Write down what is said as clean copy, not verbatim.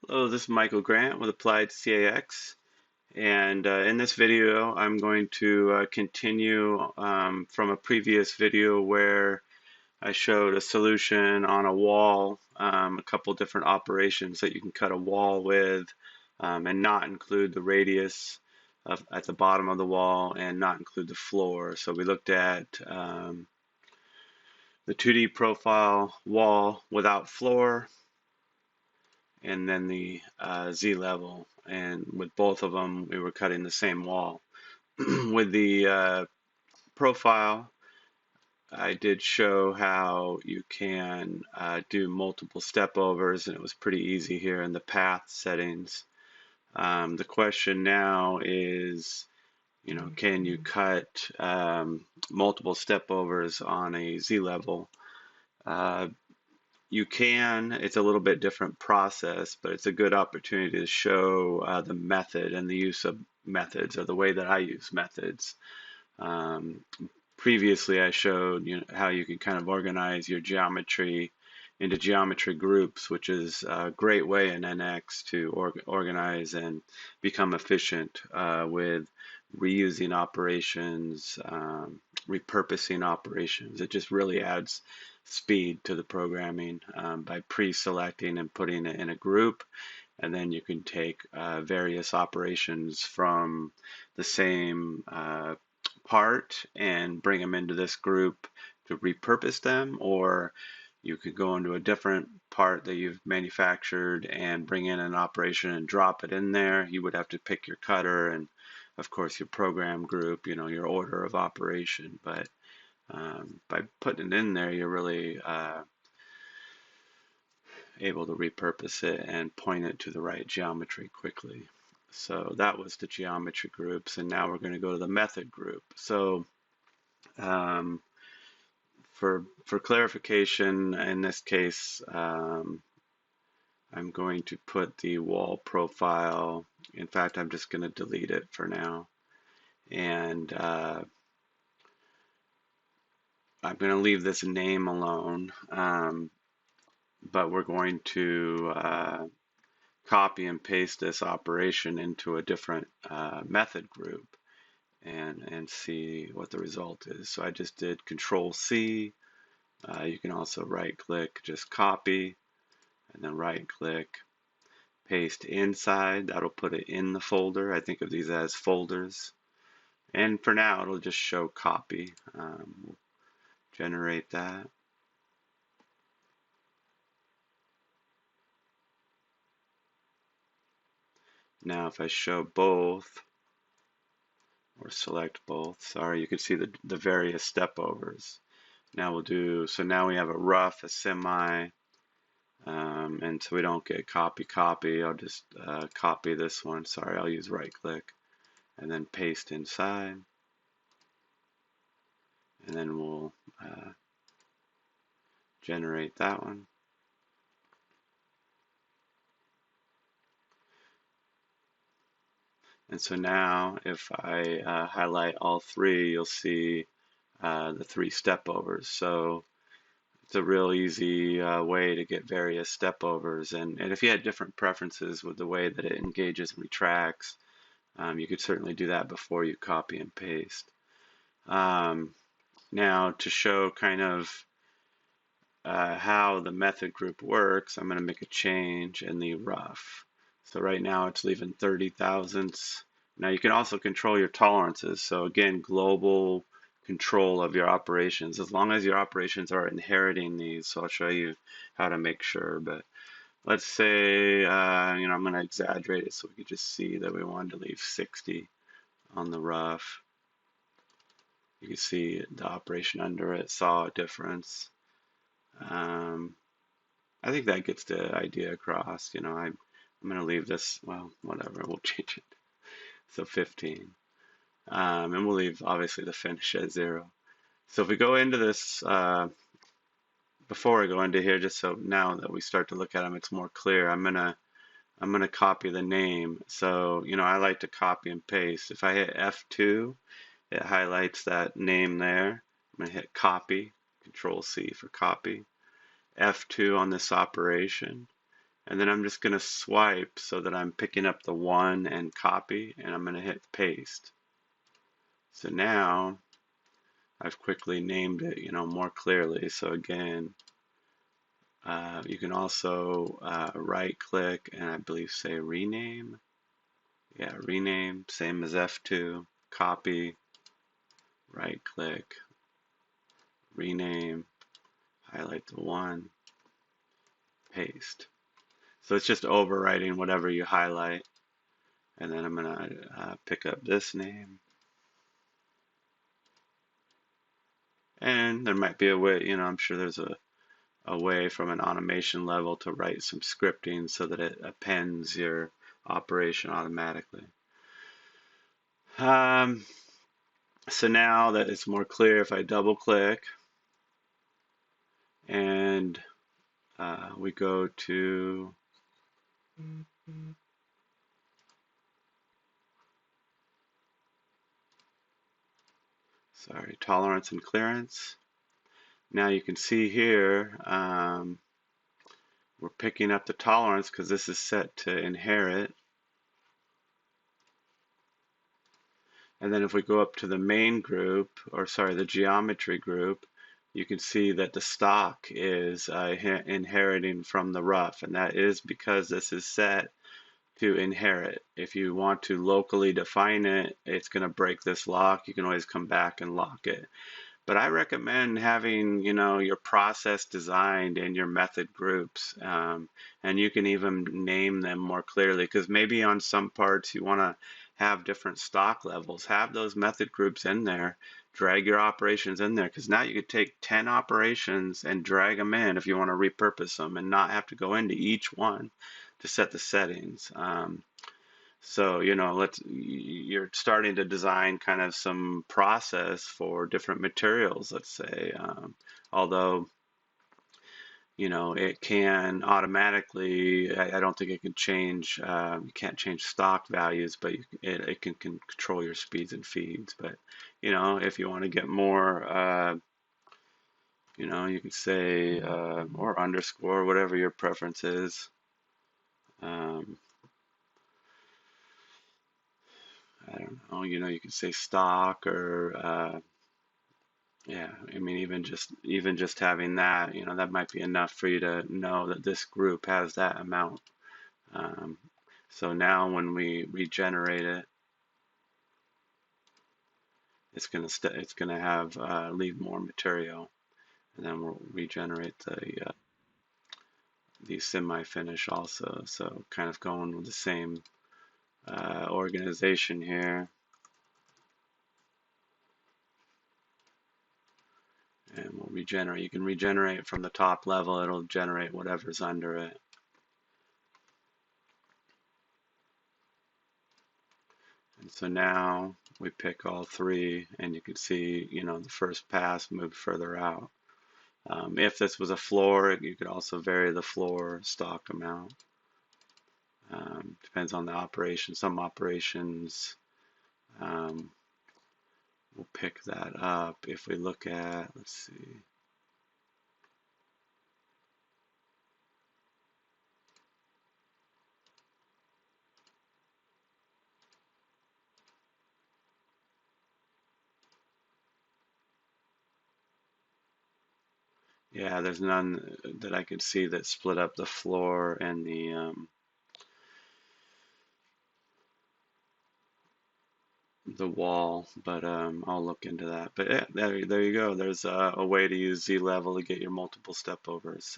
Hello, this is Michael Grant with Applied CAX, and in this video I'm going to continue from a previous video where I showed a solution on a wall, a couple different operations that you can cut a wall with and not include the radius at the bottom of the wall and not include the floor. So we looked at the 2D profile wall without floor, and then the Z level. And with both of them, we were cutting the same wall. With the profile, I did show how you can do multiple stepovers, and it was pretty easy here in the path settings. The question now is, can you cut multiple stepovers on a Z level? You can. It's a little bit different process, but it's a good opportunity to show the method and the use of methods, or the way that I use methods. Um, Previously, I showed how you can kind of organize your geometry into geometry groups, which is a great way in NX to organize and become efficient with reusing operations, repurposing operations. It just really adds speed to the programming by pre-selecting and putting it in a group, and then you can take various operations from the same part and bring them into this group to repurpose them, or you could go into a different part that you've manufactured and bring in an operation and drop it in there. You would have to pick your cutter and, of course, your program group, your order of operation. But by putting it in there, you're really able to repurpose it and point it to the right geometry quickly. So that was the geometry groups, and now we're going to go to the method group. So um, for clarification, in this case, I'm going to put the wall profile. In fact, I'm just going to delete it for now, and I'm going to leave this name alone. But we're going to copy and paste this operation into a different method group and see what the result is. So I just did Control C. You can also right click, just copy, and then right click, paste inside. That'll put it in the folder. I think of these as folders. And for now, it'll just show copy. We'll generate that. Now if I show both, or select both, sorry, you can see the various stepovers. Now we'll do, so now we have a rough, a semi, and so we don't get copy. I'll just copy this one. Sorry, I'll use right click and then paste inside. And then we'll generate that one. And so now if I highlight all three, you'll see the three stepovers. So it's a real easy way to get various stepovers. And if you had different preferences with the way that it engages and retracts, you could certainly do that before you copy and paste. Now to show kind of how the method group works, I'm going to make a change in the rough. So right now it's leaving 30 thousandths. Now you can also control your tolerances. So again, global control of your operations, as long as your operations are inheriting these. So I'll show you how to make sure. But let's say, I'm going to exaggerate it so we could just see that we wanted to leave 60 on the rough. You can see the operation under it saw a difference. I think that gets the idea across. I'm going to leave this, well, whatever, we'll change it. So 15. And we'll leave, obviously, the finish at 0. So if we go into this, before I go into here, just so now that we start to look at them, it's more clear, I'm gonna copy the name. So, I like to copy and paste. If I hit F2, it highlights that name there. I'm going to hit copy, Control C for copy. F2 on this operation, And then I'm just going to swipe so that I'm picking up the 1 and copy, and I'm going to hit paste. So now I've quickly named it, more clearly. So again, you can also right click and I believe say rename. Yeah, rename, same as F2, copy, right click, rename, highlight the 1, paste. So it's just overwriting whatever you highlight. And then I'm going to pick up this name. And there might be a way, I'm sure there's a way from an automation level to write some scripting so that it appends your operation automatically. So now that it's more clear, if I double click and we go to tolerance and clearance. Now you can see here we're picking up the tolerance because this is set to inherit. And then if we go up to the main group, or sorry, the geometry group, you can see that the stock is inheriting from the rough, and that is because this is set to inherit. If you want to locally define it, it's going to break this lock. You can always come back and lock it. But I recommend having, your process designed in your method groups, and you can even name them more clearly because maybe on some parts you want to have different stock levels. Have those method groups in there. Drag your operations in there because now you could take 10 operations and drag them in if you want to repurpose them and not have to go into each one to set the settings. So, you're starting to design kind of some process for different materials, let's say. Although, it can automatically, I don't think it can change, you can't change stock values, but it can control your speeds and feeds. But, if you want to get more, you can say, or underscore, whatever your preference is. I don't know, you can say stock or yeah, I mean even just having that, that might be enough for you to know that this group has that amount. Um, so now when we regenerate it, it's gonna have leave more material, and then we'll regenerate the semi-finish also. So kind of going with the same organization here. And we'll regenerate. You can regenerate from the top level. It'll generate whatever's under it. And so now we pick all 3, and you can see, the first pass moved further out. If this was a floor, you could also vary the floor stock amount. Depends on the operation. Some operations will pick that up. If we look at, let's see. Yeah, there's none that I could see that split up the floor and the wall, but I'll look into that. But yeah, there you go. There's a way to use Z level to get your multiple stepovers.